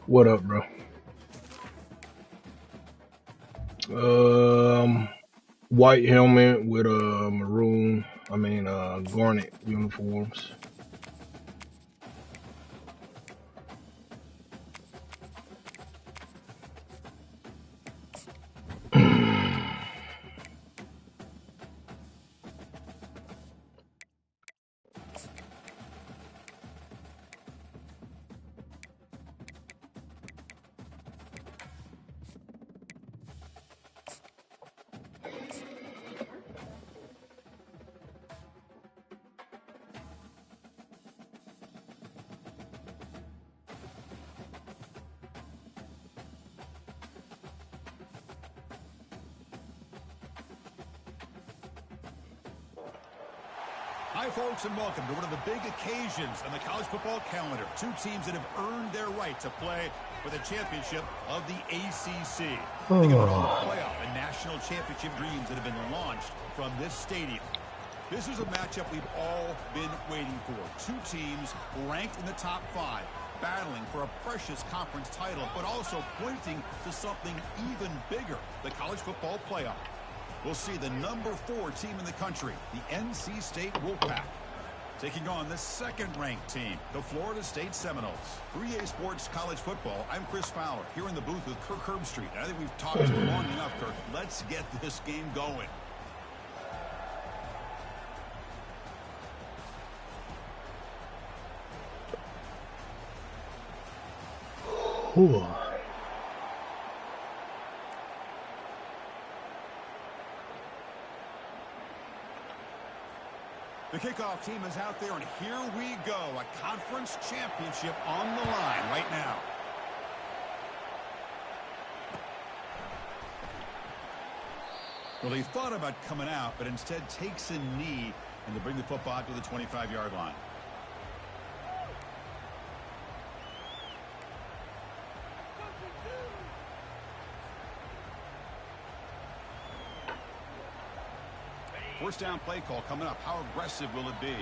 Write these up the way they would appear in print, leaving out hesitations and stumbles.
What up, bro? Um, White helmet with garnet uniforms. Hi, folks, and welcome to one of the big occasions on the college football calendar. Two teams that have earned their right to play for the championship of the ACC. Think about all the playoff and national championship dreams that have been launched from this stadium. This is a matchup we've all been waiting for. Two teams ranked in the top 5, battling for a precious conference title, but also pointing to something even bigger, the college football playoff. We'll see the number 4 team in the country, the NC State Wolfpack, taking on the second-ranked team, the Florida State Seminoles. For EA Sports College Football, I'm Chris Fowler, here in the booth with Kirk Herbstreit. I think we've talked long enough, Kirk. Let's get this game going. Ooh. The kickoff team is out there, and here we go. A conference championship on the line right now. Well, he thought about coming out, but instead takes a knee and to bring the football to the 25-yard line. First down play call coming up. How aggressive will it be?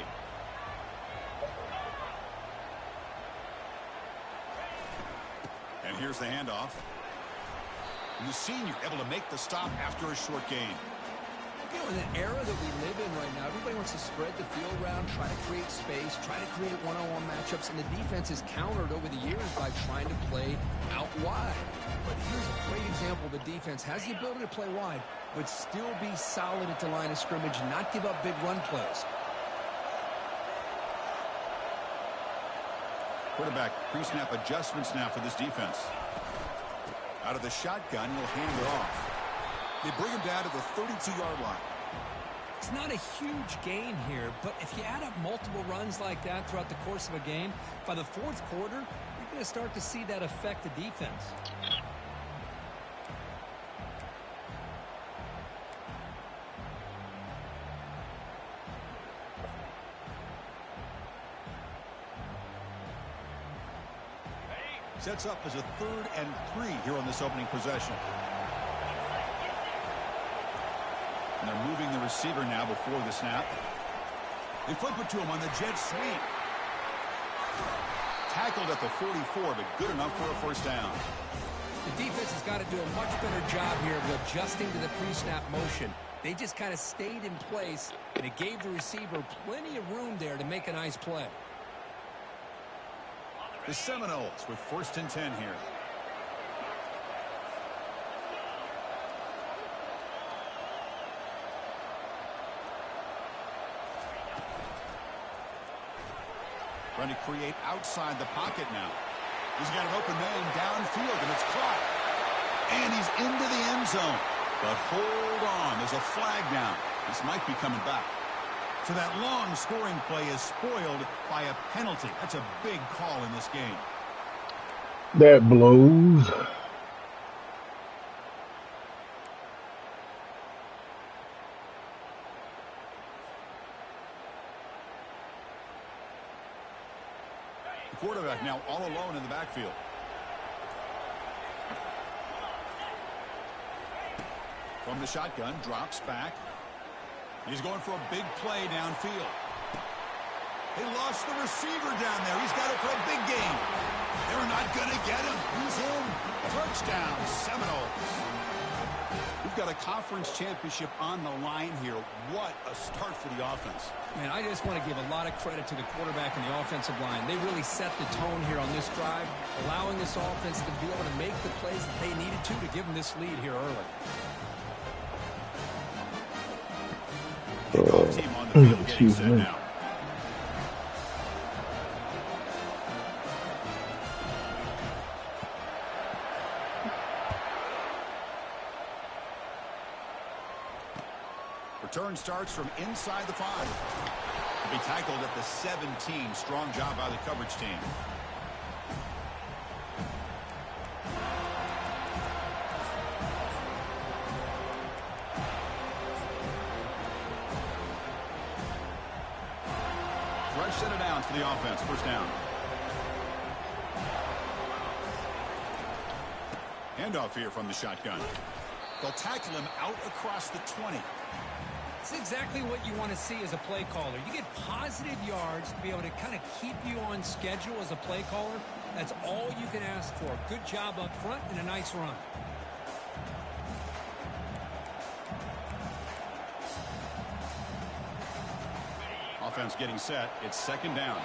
And here's the handoff. And the senior able to make the stop after a short gain. You know, in the era that we live in right now, everybody wants to spread the field around, try to create space, try to create one-on-one matchups, and the defense is countered over the years by trying to play out wide. But here's a great example. The defense has the ability to play wide, but still be solid at the line of scrimmage, not give up big run plays. Quarterback pre-snap adjustments now for this defense. Out of the shotgun, he'll hand it off. They bring him down to the 32-yard line. It's not a huge gain here, but if you add up multiple runs like that throughout the course of a game, by the fourth quarter, you're going to start to see that affect the defense. Sets up as a 3rd and 3 here on this opening possession. And they're moving the receiver now before the snap. They flip it to him on the jet sweep. Tackled at the 44, but good enough for a first down. The defense has got to do a much better job here of adjusting to the pre-snap motion. They just kind of stayed in place, and it gave the receiver plenty of room there to make a nice play. The Seminoles with 1st and 10 here. Trying to create outside the pocket now. He's got an open man downfield, and it's caught. And he's into the end zone. But hold on, there's a flag down. This might be coming back. So that long scoring play is spoiled by a penalty. That's a big call in this game. That blows. The quarterback now all alone in the backfield. From the shotgun, drops back. He's going for a big play downfield. They lost the receiver down there. He's got it for a big gain. They're not going to get him. He's in. Touchdown, Seminoles. We've got a conference championship on the line here. What a start for the offense. Man, I just want to give a lot of credit to the quarterback and the offensive line. They really set the tone here on this drive, allowing this offense to be able to make the plays that they needed to give them this lead here early. Kickoff team on the field getting set now. Return starts from inside the 5. He'll be tackled at the 17. Strong job by the coverage team. Fresh set of downs for the offense. First down. Handoff here from the shotgun. They'll tackle him out across the 20. It's exactly what you want to see as a play caller. You get positive yards to be able to kind of keep you on schedule as a play caller. That's all you can ask for. Good job up front and a nice run. Offense getting set. It's second down.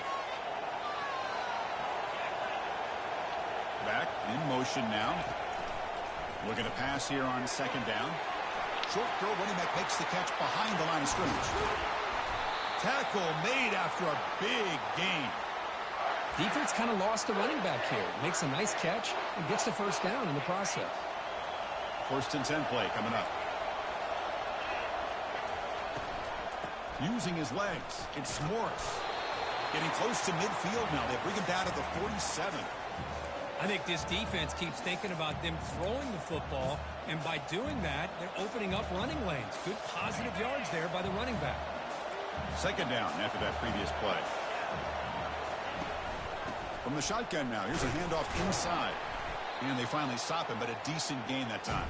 Back in motion now. Looking to pass here on second down. Short throw, running back makes the catch behind the line of scrimmage. Tackle made after a big gain. Defense kind of lost the running back here. Makes a nice catch and gets the first down in the process. First and 10 play coming up. Using his legs, it's Morris. Getting close to midfield now. They bring him down to the 47. I think this defense keeps thinking about them throwing the football, and by doing that, they're opening up running lanes. Good positive yards there by the running back. Second down after that previous play. From the shotgun now, here's a handoff inside. And they finally stop him, but a decent gain that time.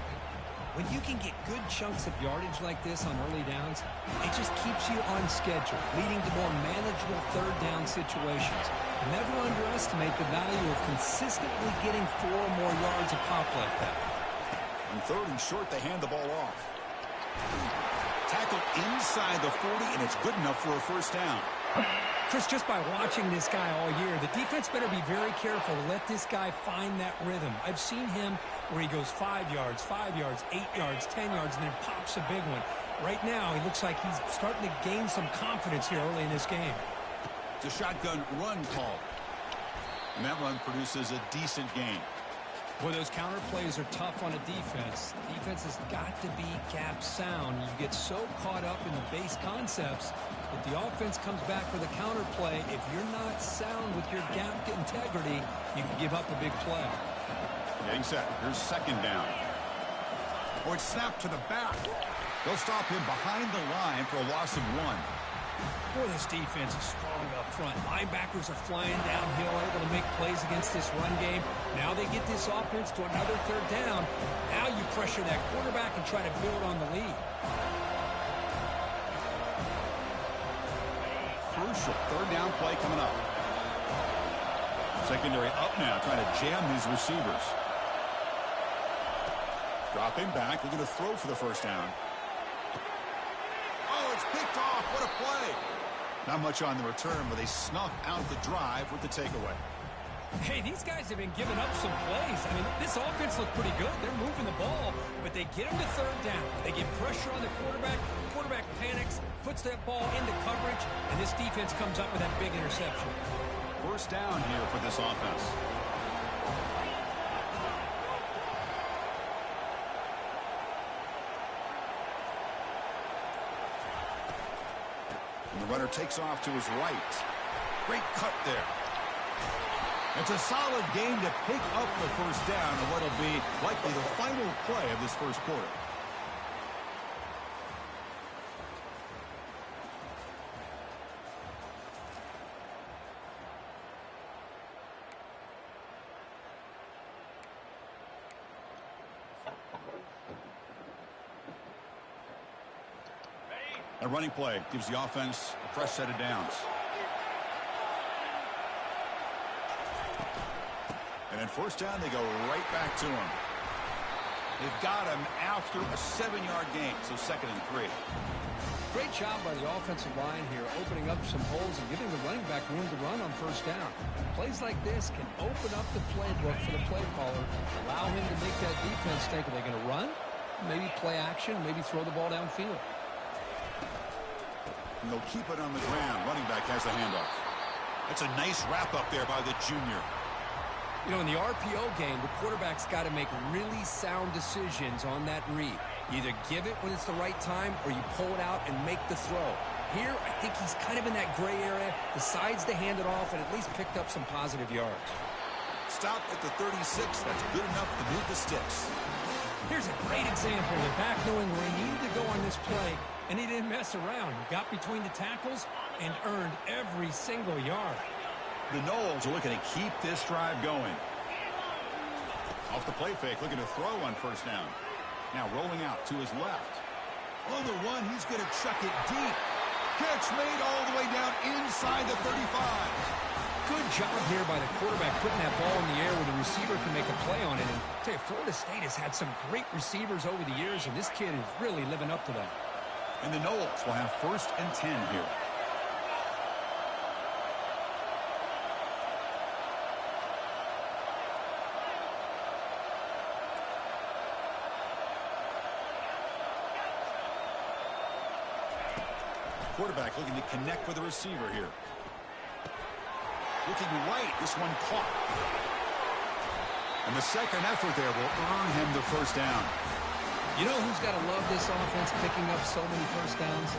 When you can get good chunks of yardage like this on early downs, it just keeps you on schedule, leading to more manageable third down situations. Never underestimate the value of consistently getting 4 or more yards a pop like that. On third and short, they hand the ball off. Tackle inside the 40, and it's good enough for a first down. Chris, just by watching this guy all year, the defense better be very careful to let this guy find that rhythm. I've seen him where he goes 5 yards, 8 yards, 10 yards, and then pops a big one. Right now, he looks like he's starting to gain some confidence here early in this game. It's a shotgun run call. And that run produces a decent gain. Boy, those counter plays are tough on a defense. Defense has got to be gap sound. You get so caught up in the base concepts that the offense comes back for the counter play. If you're not sound with your gap integrity, you can give up a big play. Getting set. Here's second down. Or it's snapped to the back. They'll stop him behind the line for a loss of 1. Boy, this defense is strong up front. Linebackers are flying downhill, able to make plays against this run game. Now they get this offense to another third down. Now you pressure that quarterback and try to build on the lead. Crucial third down play coming up. Secondary up now, trying to jam these receivers. Dropping back, looking to throw for the first down. Oh, it's picked off. What a play. Not much on the return, but they snuff out the drive with the takeaway. Hey, these guys have been giving up some plays. I mean, this offense looked pretty good. They're moving the ball, but they get them to third down. They get pressure on the quarterback. Quarterback panics, puts that ball into coverage, and this defense comes up with that big interception. First down here for this offense. And the runner takes off to his right. Great cut there. It's a solid game to pick up the first down in what will be likely the final play of this first quarter. A running play gives the offense a fresh set of downs. And then first down, they go right back to him. They've got him after a 7-yard gain, so 2nd and 3. Great job by the offensive line here, opening up some holes and giving the running back room to run on first down. Plays like this can open up the playbook for the play caller, allow him to make that defense think, are they going to run? Maybe play action, maybe throw the ball downfield. And they'll keep it on the ground. Running back has the handoff. That's a nice wrap up there by the junior. You know, in the RPO game, the quarterback's got to make really sound decisions on that read. You either give it when it's the right time or you pull it out and make the throw. Here, I think he's kind of in that gray area, decides to hand it off and at least picked up some positive yards. Stop at the 36. That's good enough to move the sticks. Here's a great example of the back knowing where he needed to go on this play, and he didn't mess around. He got between the tackles and earned every single yard. The Noles are looking to keep this drive going. Off the play fake, looking to throw on first down. Now rolling out to his left. On the run, he's going to chuck it deep. Catch made all the way down inside the 35. Good job here by the quarterback putting that ball in the air where the receiver can make a play on it. And I tell you, Florida State has had some great receivers over the years, and this kid is really living up to that. And the Noles will have 1st and 10 here. Quarterback looking to connect with the receiver here. Looking right, this one caught. And the second effort there will earn him the first down. You know who's got to love this offense picking up so many first downs?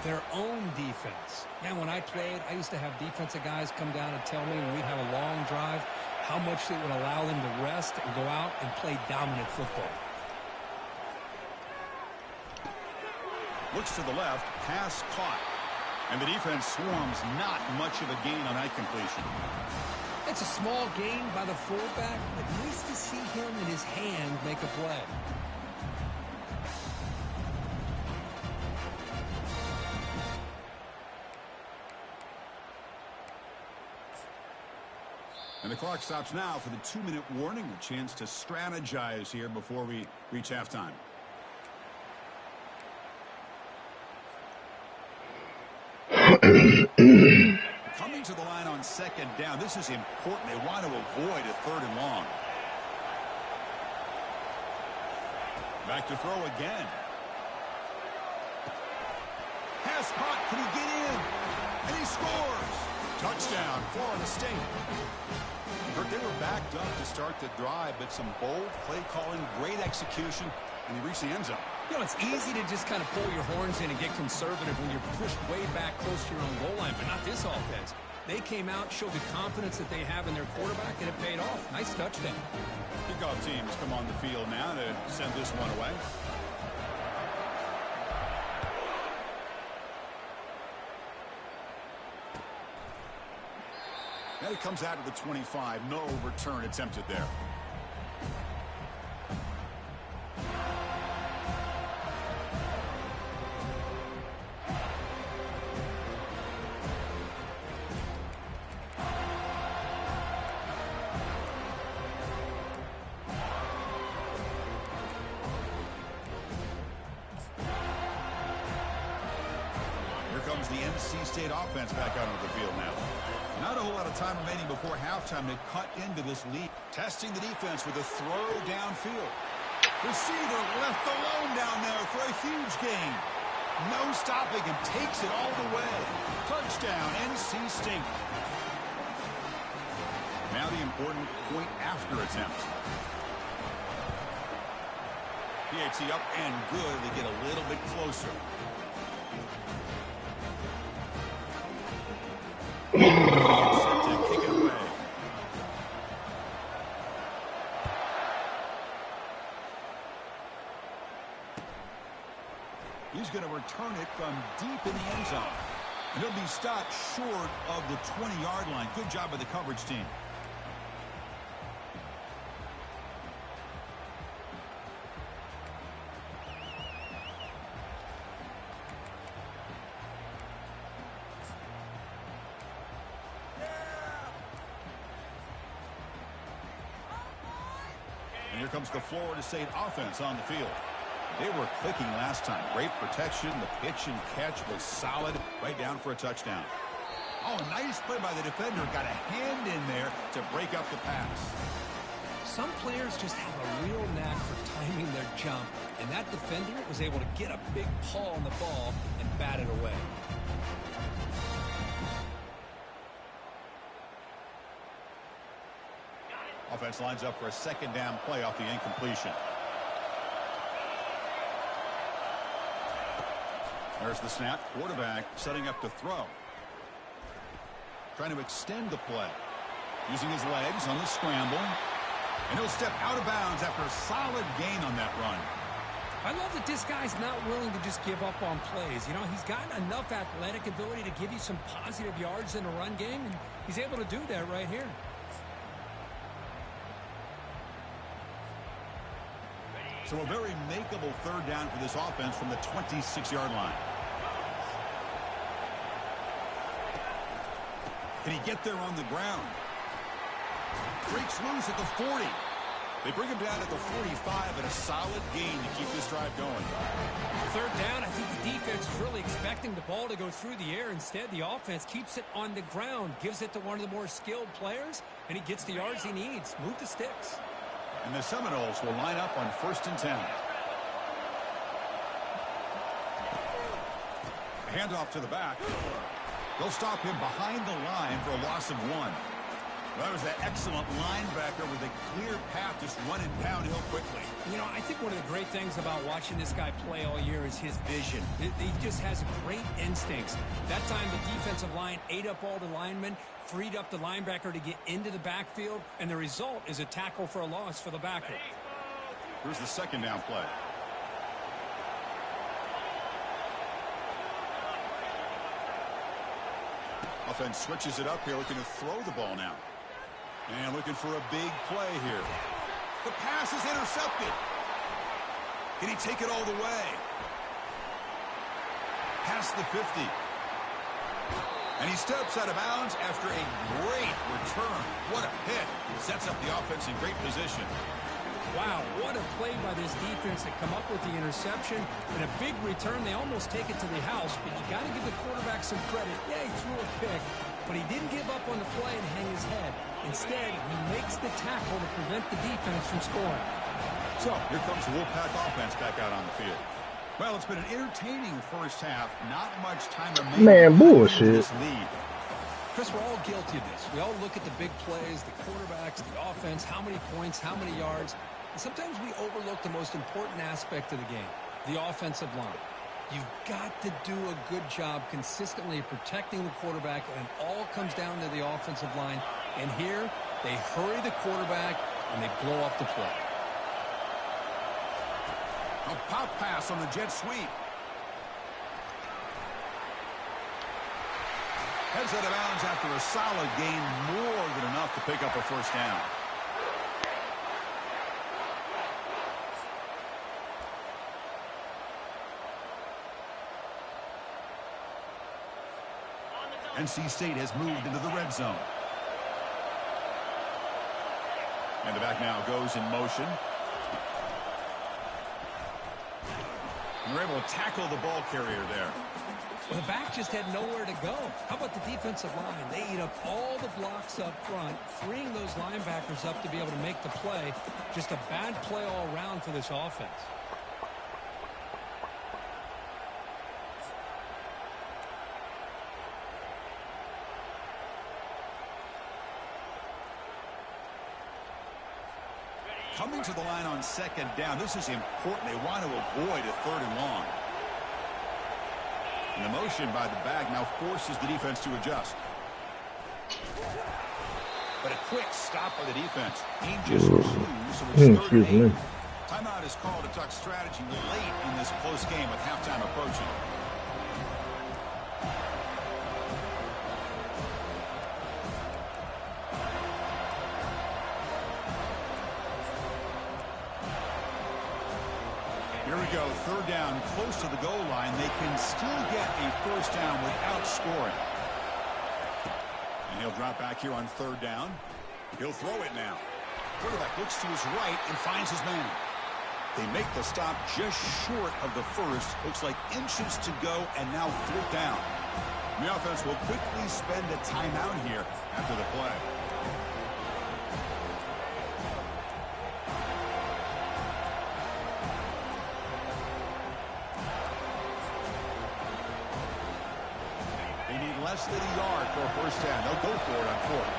Their own defense. Man, when I played, I used to have defensive guys come down and tell me when we'd have a long drive how much it would allow them to rest and go out and play dominant football. Looks to the left, pass caught. And the defense swarms, not much of a gain on that completion. It's a small gain by the fullback, but nice to see him and his hand make a play. And the clock stops now for the 2-minute warning, a chance to strategize here before we reach halftime. Coming to the line on 2nd down. This is important. They want to avoid a 3rd and long. Back to throw again. Pass caught. Can he get in? And he scores. Touchdown, Florida State. They were backed up to start the drive, but some bold play calling, great execution, and he reached the end zone. You know, it's easy to just kind of pull your horns in and get conservative when you're pushed way back close to your own goal line, but not this offense. They came out, showed the confidence that they have in their quarterback, and it paid off. Nice touchdown. Kickoff teams come on the field now to send this one away. And it comes out to the 25. No return attempted there. The NC State offense back out onto the field now. Not a whole lot of time remaining before halftime to cut into this lead. Testing the defense with a throw downfield. Receiver left alone down there for a huge gain. No stopping and takes it all the way. Touchdown, NC State. Now the important point after attempt. PAT up and good. They get a little bit closer. Set to kick it away. He's going to return it from deep in the end zone. And he'll be stopped short of the 20-yard line. Good job by the coverage team. comes the Florida State offense on the field. They were clicking last time. Great protection. The pitch and catch was solid. Right down for a touchdown. Oh, nice play by the defender. Got a hand in there to break up the pass. Some players just have a real knack for timing their jump, and that defender was able to get a big paw on the ball and bat it away. Offense lines up for a second down play off the incompletion. There's the snap. Quarterback setting up to throw. Trying to extend the play. Using his legs on the scramble. And he'll step out of bounds after a solid gain on that run. I love that this guy's not willing to just give up on plays. You know, he's got enough athletic ability to give you some positive yards in the run game, and he's able to do that right here. So a very makeable third down for this offense from the 26-yard line. Can he get there on the ground? Breaks loose at the 40. They bring him down at the 45 and a solid gain to keep this drive going. Third down, I think the defense is really expecting the ball to go through the air. Instead, the offense keeps it on the ground, gives it to one of the more skilled players, and he gets the yards he needs. Move the sticks. And the Seminoles will line up on 1st and 10. A handoff to the back. They'll stop him behind the line for a loss of 1. Well, that was an excellent linebacker with a clear path just running downhill quickly. You know, I think one of the great things about watching this guy play all year is his vision. He just has great instincts. That time the defensive line ate up all the linemen, freed up the linebacker to get into the backfield, and the result is a tackle for a loss for the backer. Here's the second down play. Offense switches it up here, looking to throw the ball now. And looking for a big play here. The pass is intercepted. Can he take it all the way? Past the 50. And he steps out of bounds after a great return. What a hit. Sets up the offense in great position. Wow, what a play by this defense to come up with the interception and a big return. They almost take it to the house, but you got to give the quarterback some credit. Yeah, he threw a pick, but he didn't give up on the play and hang his head. Instead, he makes the tackle to prevent the defense from scoring. So, here comes the Wolfpack offense back out on the field. Well, it's been an entertaining first half. Not much time remaining. Man, bullshit. This lead. Chris, we're all guilty of this. We all look at the big plays, the quarterbacks, the offense, how many points, how many yards. And sometimes we overlook the most important aspect of the game, the offensive line. You've got to do a good job consistently protecting the quarterback, and it all comes down to the offensive line. And here, they hurry the quarterback, and they blow up the play. A pop pass on the jet sweep. Heads out of bounds after a solid gain, more than enough to pick up a first down. NC State has moved into the red zone. And the back now goes in motion. And they're able to tackle the ball carrier there. Well, the back just had nowhere to go. How about the defensive line? They eat up all the blocks up front, freeing those linebackers up to be able to make the play. Just a bad play all around for this offense. Coming to the line on second down. This is important. They want to avoid a third and long. And the motion by the back now forces the defense to adjust. But a quick stop by the defense. Dangerous two, so it's third and 8. Timeout is called to talk strategy late in this close game with halftime approaching. Here we go, third down, close to the goal line. They can still get a first down without scoring. And he'll drop back here on third down. He'll throw it now. Quarterback looks to his right and finds his man. They make the stop just short of the first. Looks like inches to go, and now 4th down. The offense will quickly spend a timeout here after the play. They need less than a yard for a first down. They'll go for it on 4th.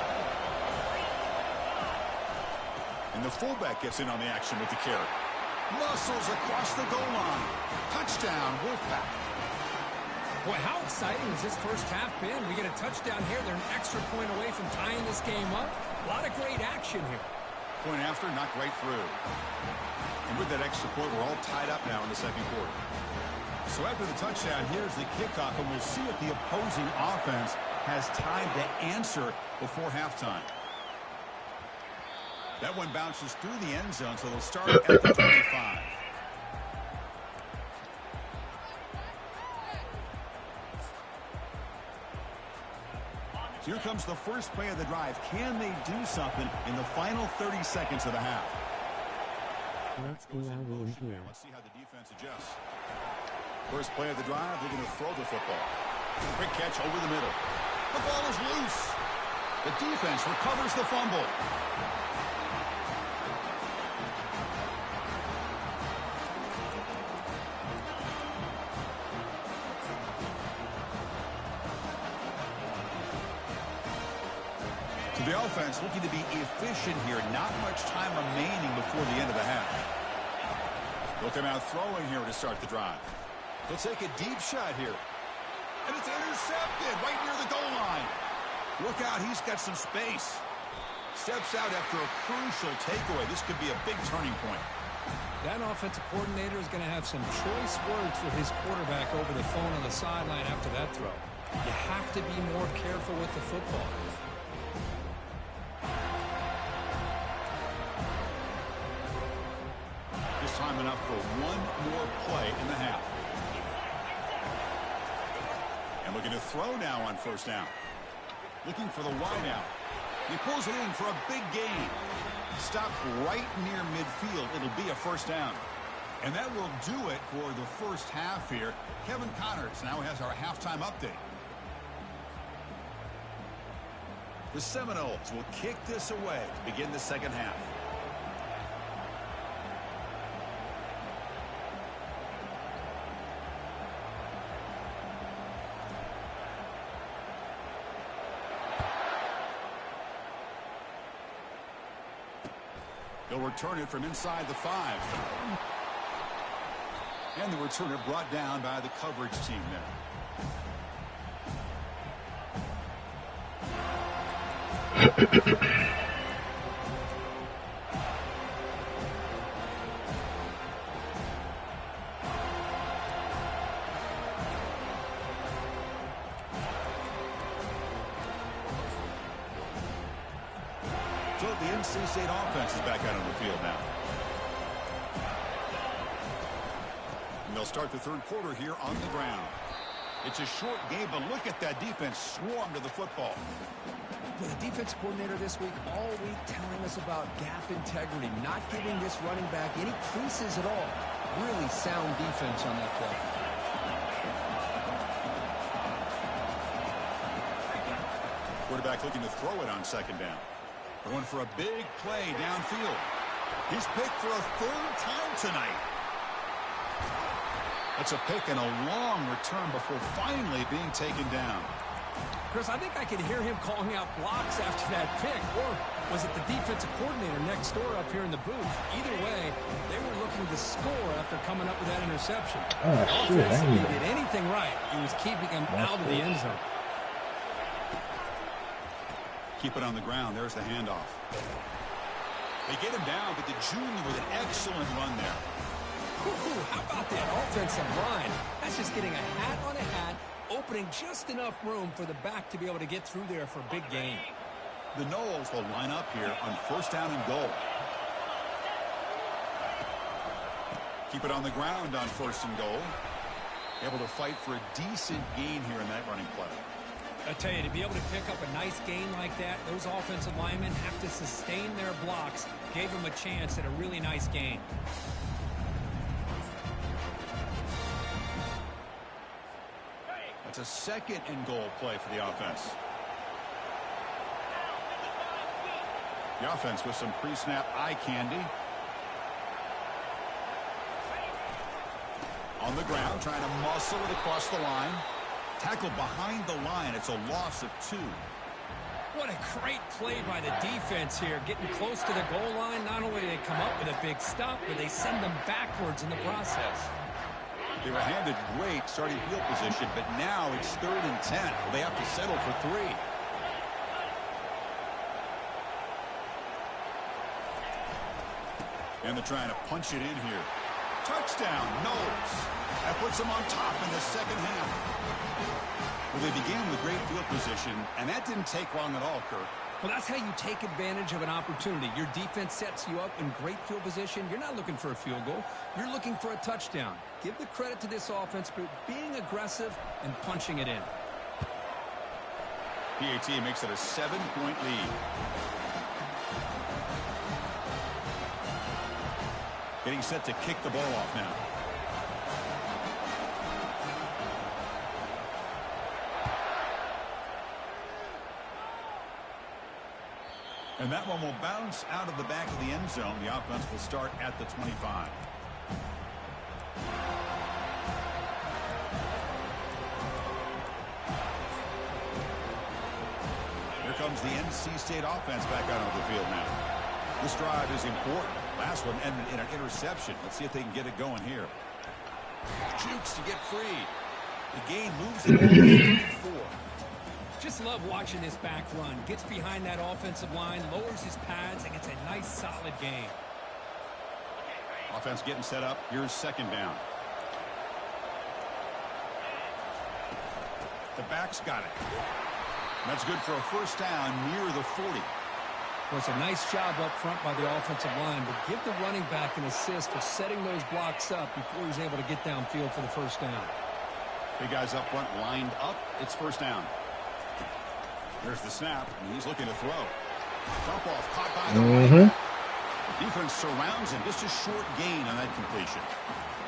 And the fullback gets in on the action with the carry. Muscles across the goal line. Touchdown, Wolfpack. Boy, how exciting has this first half been? We get a touchdown here. They're an extra point away from tying this game up. A lot of great action here. Point after, knocked right through. And with that extra point, we're all tied up now in the second quarter. So after the touchdown, here's the kickoff, and we'll see if the opposing offense has time to answer before halftime. That one bounces through the end zone, so they'll start at the 25. Here comes the first play of the drive. Can they do something in the final 30 seconds of the half? Let's see how the defense adjusts. First play of the drive, they're going to throw the football. Quick catch over the middle. The ball is loose. The defense recovers the fumble. So the offense looking to be efficient here. Not much time remaining before the end of the half. They'll come out throwing here to start the drive. They'll take a deep shot here. And it's intercepted right near the goal line. Look out, he's got some space. Steps out after a crucial takeaway. This could be a big turning point. That offensive coordinator is going to have some choice words for his quarterback over the phone on the sideline after that throw. You have to be more careful with the football. This time enough for one more play in the half. And looking to throw now on first down. Looking for the wideout. He pulls it in for a big gain. Stopped right near midfield. It'll be a first down. And that will do it for the first half here. Kevin Connors now has our halftime update. The Seminoles will kick this away to begin the second half. They'll return it from inside the 5. And the returner brought down by the coverage team there. So the NC State offense is back out on the field now. And they'll start the third quarter here on the ground. It's a short game, but look at that defense swarm to the football. The defense coordinator this week all week telling us about gap integrity, not giving this running back any creases at all. Really sound defense on that play. Quarterback looking to throw it on second down. Going for a big play downfield. He's picked for a third time tonight. That's a pick and a long return before finally being taken down. Chris, I think I could hear him calling out blocks after that pick. Or was it the defensive coordinator next door up here in the booth? Either way, they were looking to score after coming up with that interception. Oh, shit. If he did anything right, he was keeping him out of the end zone. Keep it on the ground. There's the handoff. They get him down, but the junior with an excellent run there. How about that offensive line? That's just getting a hat on a hat, opening just enough room for the back to be able to get through there for a big gain. The Noles will line up here on first down and goal. Keep it on the ground on first and goal. Able to fight for a decent gain here in that running play. I tell you, to be able to pick up a nice gain like that, those offensive linemen have to sustain their blocks. Gave them a chance at a really nice gain. That's a second and goal play for the offense. The offense with some pre-snap eye candy. On the ground, trying to muscle it across the line. Tackled behind the line. It's a loss of 2. What a great play by the defense here. Getting close to the goal line, not only do they come up with a big stop, but they send them backwards in the process. They were handed great starting field position, but now it's 3rd and 10. They have to settle for 3. And they're trying to punch it in here. Touchdown, Knowles. That puts them on top in the second half. Well, they began with great field position, and that didn't take long at all, Kirk. Well, that's how you take advantage of an opportunity. Your defense sets you up in great field position. You're not looking for a field goal. You're looking for a touchdown. Give the credit to this offense for being aggressive and punching it in. PAT makes it a 7-point lead. Getting set to kick the ball off now. And that one will bounce out of the back of the end zone. The offense will start at the 25. Here comes the NC State offense back out onto the field now. This drive is important. Last one ended in an interception. Let's see if they can get it going here. Jukes to get free. The gain moves the ball to 4. Just love watching this back run. Gets behind that offensive line, lowers his pads, and gets a nice solid gain. Offense getting set up. Here's 2nd down. The back's got it. That's good for a 1st down near the 40. Well, it's a nice job up front by the offensive line, but give the running back an assist for setting those blocks up before he's able to get downfield for the 1st down. Big guys up front lined up. It's 1st down. There's the snap, and he's looking to throw. Dump off, caught by the right. The defense surrounds him. Just a short gain on that completion.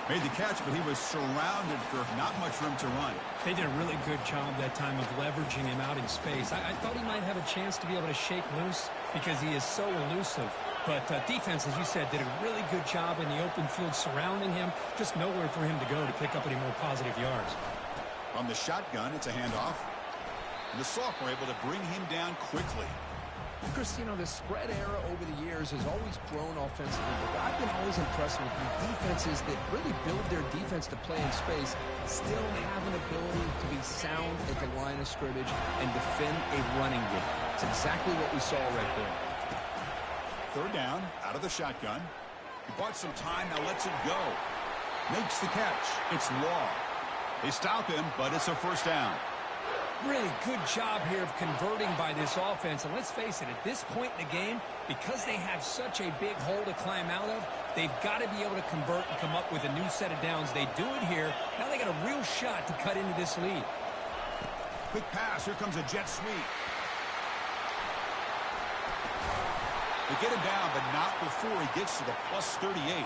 Made the catch, but he was surrounded for not much room to run. They did a really good job that time of leveraging him out in space. I thought he might have a chance to be able to shake loose because he is so elusive. But defense, as you said, did a really good job in the open field surrounding him. Just nowhere for him to go to pick up any more positive yards. On the shotgun, it's a handoff. And the sophomore able to bring him down quickly. Chris, you know, the spread era over the years has always grown offensively, but I've been always impressed with the defenses that really build their defense to play in space, still have an ability to be sound at the line of scrimmage and defend a running game. It's exactly what we saw right there. 3rd down, out of the shotgun. He bought some time, now lets it go. Makes the catch. It's Law. They stop him, but it's a 1st down. Really good job here of converting by this offense. And let's face it, at this point in the game, because they have such a big hole to climb out of, they've got to be able to convert and come up with a new set of downs. They do it here. Now they got a real shot to cut into this lead. Quick pass. Here comes a jet sweep. They get him down, but not before he gets to the plus 38.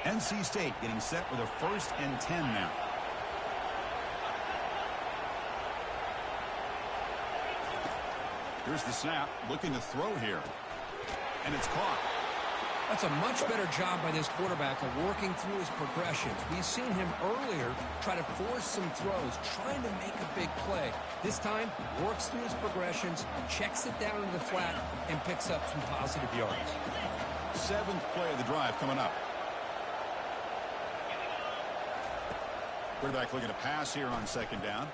NC State getting set with a 1st and 10 now. Here's the snap, looking to throw here. And it's caught. That's a much better job by this quarterback of working through his progressions. We've seen him earlier try to force some throws, trying to make a big play. This time, works through his progressions, checks it down into the flat, and picks up some positive yards. 7th play of the drive coming up. Quarterback looking to pass here on 2nd down.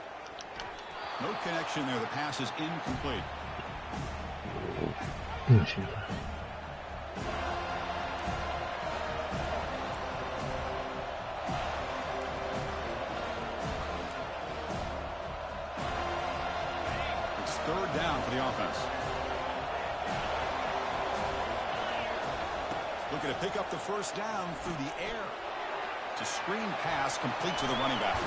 No connection there. The pass is incomplete. It's 3rd down for the offense. Looking to pick up the 1st down through the air. It's a screen pass complete to the running back.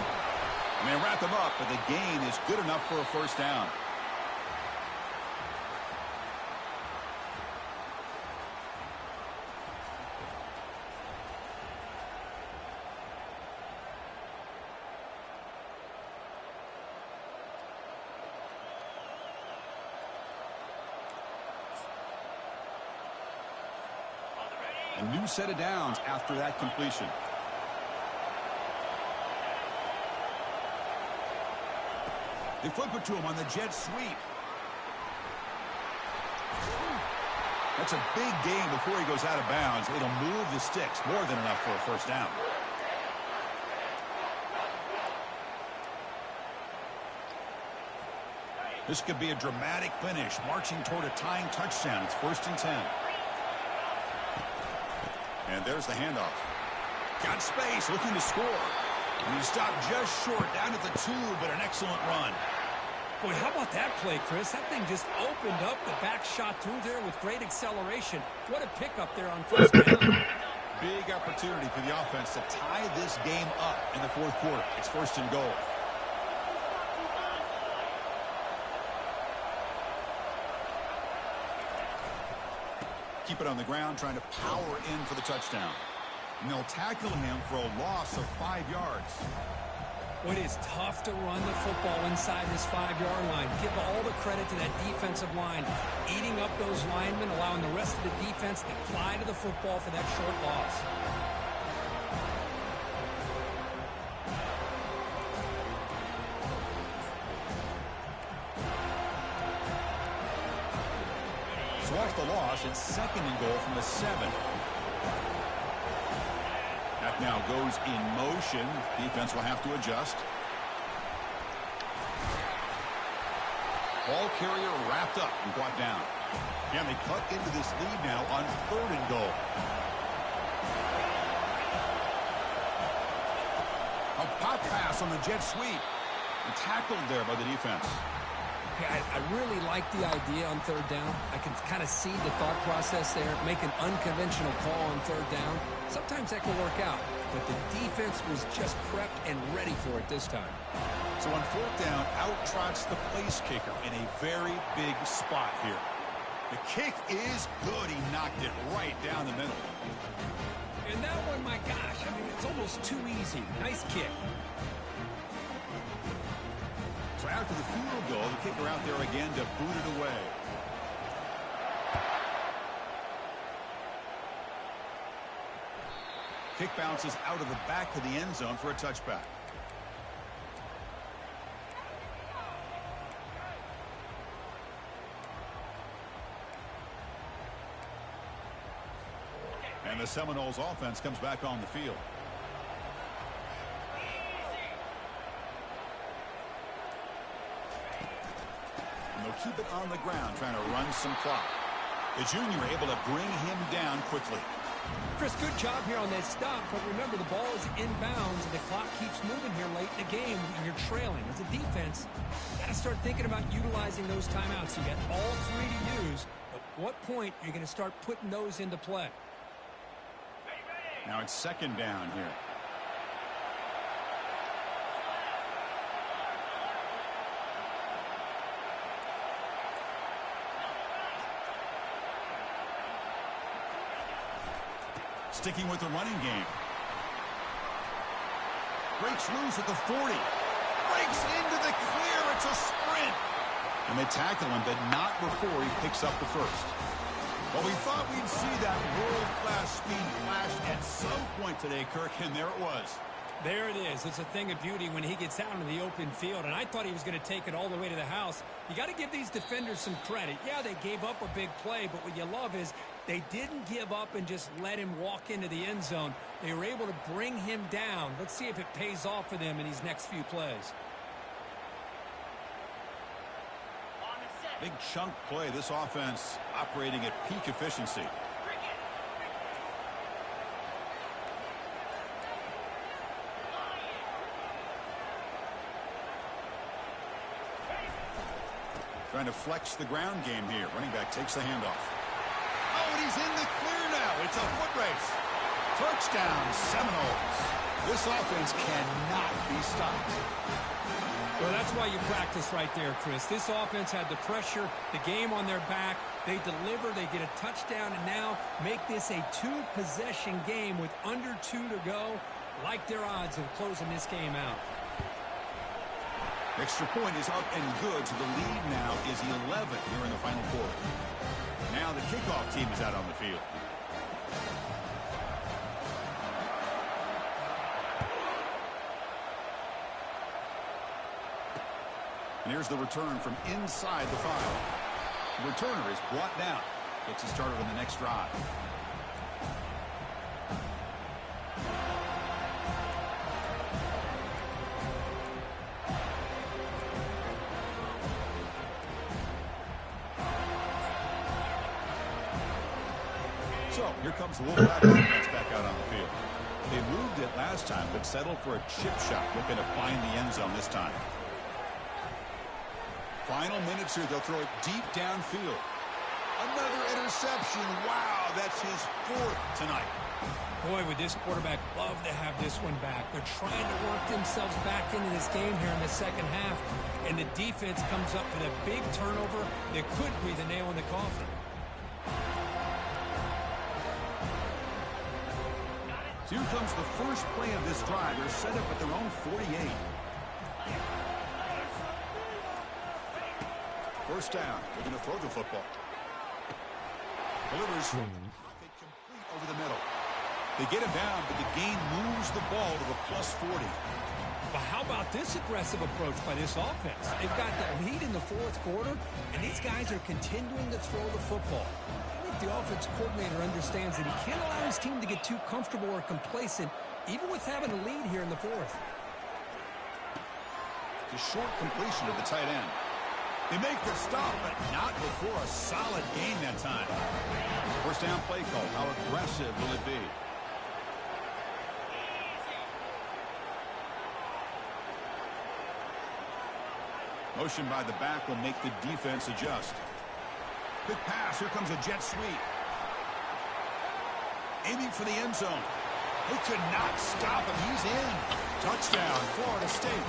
And they wrap him up, but the gain is good enough for a first down. A new set of downs after that completion. They flip it to him on the jet sweep. That's a big gain before he goes out of bounds. It'll move the sticks, more than enough for a first down. This could be a dramatic finish, marching toward a tying touchdown. It's 1st and 10. And there's the handoff. Got space, looking to score. And he stopped just short, down at the 2, but an excellent run. Boy, how about that play, Chris? That thing just opened up. The back shot through there with great acceleration. What a pickup there on first down. Big opportunity for the offense to tie this game up in the 4th quarter. It's 1st and goal. Keep it on the ground, trying to power in for the touchdown. And they'll tackle him for a loss of 5 yards. Well, it is tough to run the football inside this 5-yard line. Give all the credit to that defensive line, eating up those linemen, allowing the rest of the defense to fly to the football for that short loss. So off the loss, it's 2nd and goal from the 7. That now goes in motion. Defense will have to adjust. Ball carrier wrapped up and brought down. And they cut into this lead now on 3rd and goal. A pop pass on the jet sweep. And tackled there by the defense. Yeah, I really like the idea on 3rd down. I can kind of see the thought process there. Make an unconventional call on 3rd down. Sometimes that can work out, but the defense was just prepped and ready for it this time. So on 4th down, out trots the place kicker in a very big spot here. The kick is good. He knocked it right down the middle. And that one, my gosh, I mean, it's almost too easy. Nice kick. So after the field goal, the kicker out there again to boot it away. Kick bounces out of the back of the end zone for a touchback. And the Seminoles offense comes back on the field. And they'll keep it on the ground, trying to run some clock. The junior able to bring him down quickly. Chris, good job here on that stop, but remember the ball is inbounds and the clock keeps moving here late in the game and you're trailing. As a defense, you got to start thinking about utilizing those timeouts. You got all 3 to use. At what point are you going to start putting those into play? Now it's 2nd down here. Sticking with the running game. Breaks loose at the 40. Breaks into the clear. It's a sprint. And they tackle him, but not before he picks up the first. Well, we thought we'd see that world-class speed flash at some point today, Kirk, and there it was. There it is. It's a thing of beauty when he gets out in the open field, and I thought he was going to take it all the way to the house. You got to give these defenders some credit. Yeah, they gave up a big play, but what you love is they didn't give up and just let him walk into the end zone. They were able to bring him down. Let's see if it pays off for them in these next few plays. Big chunk play. This offense operating at peak efficiency. Trying to flex the ground game here. Running back takes the handoff. Oh, and he's in the clear now. It's a foot race. Touchdown, Seminoles. This offense cannot be stopped. Well, that's why you practice right there, Chris. This offense had the pressure, the game on their back. They deliver, they get a touchdown, and now make this a two-possession game with under 2 to go. Like their odds of closing this game out. Extra point is up and good, so the lead now is 11 here in the final quarter. Now the kickoff team is out on the field. And here's the return from inside the 5. The returner is brought down. Gets us started on the next drive. So here comes the Wolverhampton defense back out on the field. They moved it last time, but settled for a chip shot, looking to find the end zone this time. Final minutes here, they'll throw it deep downfield. Another interception. Wow, that's his 4th tonight. Boy, would this quarterback love to have this one back. They're trying to work themselves back into this game here in the second half, and the defense comes up with a big turnover that could be the nail in the coffin. So here comes the first play of this drive. They're set up at their own 48. First down. They're going to throw the football. Delivers. Complete over the middle. They get him down, but the gain moves the ball to the +40. But how about this aggressive approach by this offense? They've got the lead in the 4th quarter, and these guys are continuing to throw the football. I think the offense coordinator understands that he can't allow his team to get too comfortable or complacent, even with having a lead here in the 4th. The short completion of the tight end. They make the stop, but not before a solid gain that time. First down play call. How aggressive will it be? Motion by the back will make the defense adjust. Quick pass. Here comes a jet sweep. Aiming for the end zone. They could not stop him. He's in. Touchdown, Florida State.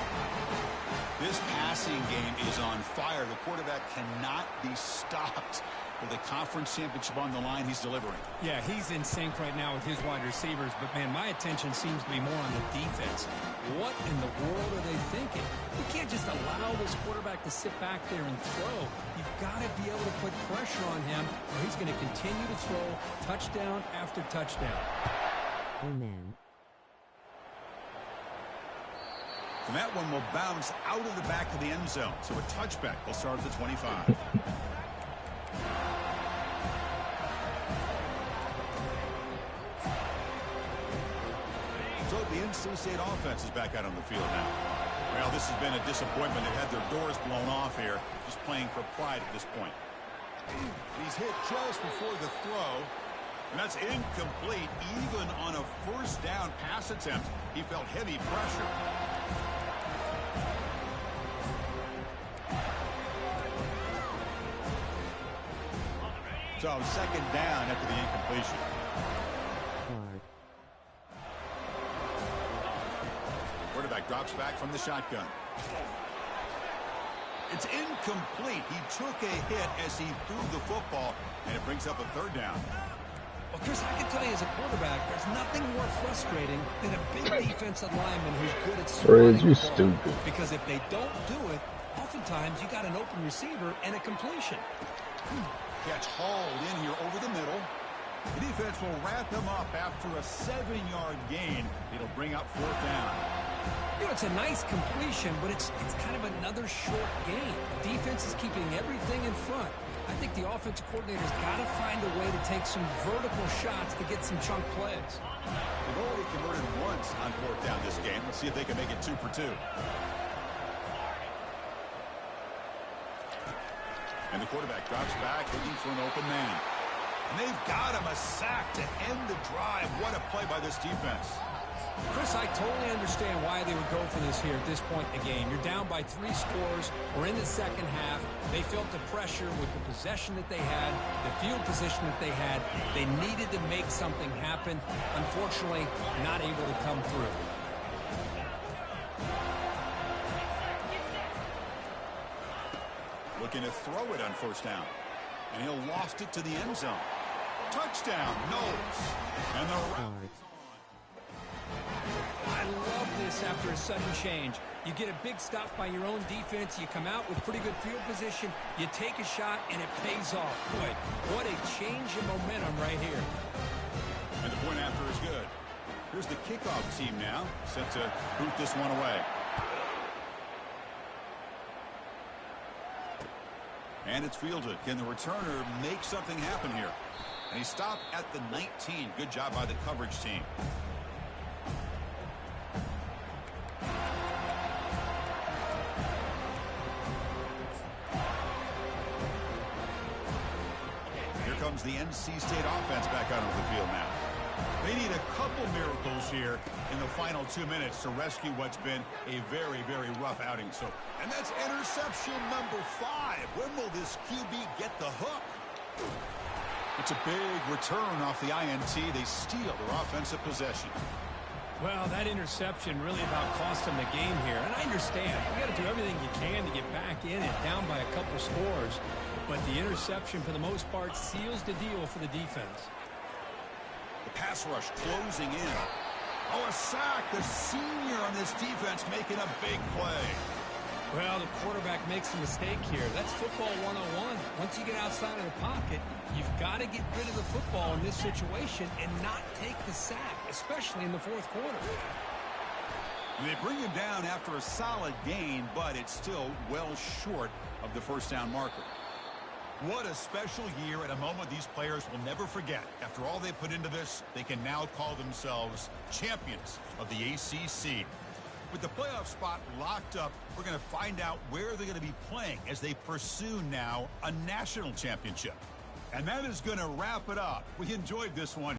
This passing game is on fire. The quarterback cannot be stopped. With a conference championship on the line, he's delivering. Yeah, he's in sync right now with his wide receivers, but, man, my attention seems to be more on the defense. What in the world are they thinking? You can't just allow this quarterback to sit back there and throw. You've got to be able to put pressure on him, or he's going to continue to throw touchdown after touchdown. Amen. And that one will bounce out of the back of the end zone. So a touchback will start at the 25. So the NC State offense is back out on the field now. Well, this has been a disappointment. They've had their doors blown off here, just playing for pride at this point. He's hit just before the throw, and that's incomplete. Even on a first down pass attempt, he felt heavy pressure. So second down after the incompletion. Quarterback drops back from the shotgun. It's incomplete. He took a hit as he threw the football, and it brings up a third down. Well, Chris, I can tell you as a quarterback, there's nothing more frustrating than a big defensive lineman who's good at Fred, you the ball. stupid. Because if they don't do it, oftentimes you got an open receiver and a completion. Catch hauled in here over the middle. The defense will wrap him up after a 7-yard gain. It'll bring up fourth down. You know, it's a nice completion, but it's kind of another short gain. The defense is keeping everything in front. I think the offensive coordinator's got to find a way to take some vertical shots to get some chunk plays. They've already converted once on fourth down this game. Let's see if they can make it 2 for 2. And the quarterback drops back, looking for an open man. And they've got him a sack to end the drive. What a play by this defense. Chris, I totally understand why they would go for this here at this point in the game. You're down by 3 scores. We're in the second half. They felt the pressure with the possession that they had, the field position that they had. They needed to make something happen. Unfortunately, not able to come through. Looking to throw it on first down. And he'll lost it to the end zone. Touchdown, Knowles. And the route is on. I love this after a sudden change. You get a big stop by your own defense. You come out with pretty good field position. You take a shot, and it pays off. Boy, what a change in momentum right here. And the point after is good. Here's the kickoff team now, set to boot this one away. And it's fielded. Can the returner make something happen here? And he stopped at the 19. Good job by the coverage team. Here comes the NC State offense back out of the field now. They need a couple miracles here in the final 2 minutes to rescue what's been a very, very rough outing. And that's interception number 5. When will this QB get the hook? It's a big return off the INT. They steal their offensive possession. Well, that interception really about cost them the game here. And I understand. You got to do everything you can to get back in and down by a couple scores. But the interception, for the most part, seals the deal for the defense. The pass rush closing in. Oh, a sack. The senior on this defense making a big play. Well, the quarterback makes a mistake here. That's football 101. Once you get outside of the pocket, you've got to get rid of the football in this situation and not take the sack, especially in the fourth quarter. They bring him down after a solid gain, but it's still well short of the first down marker. What a special year and a moment these players will never forget. After all they put into this, they can now call themselves champions of the ACC. With the playoff spot locked up, we're going to find out where they're going to be playing as they pursue now a national championship. And that is going to wrap it up. We enjoyed this one.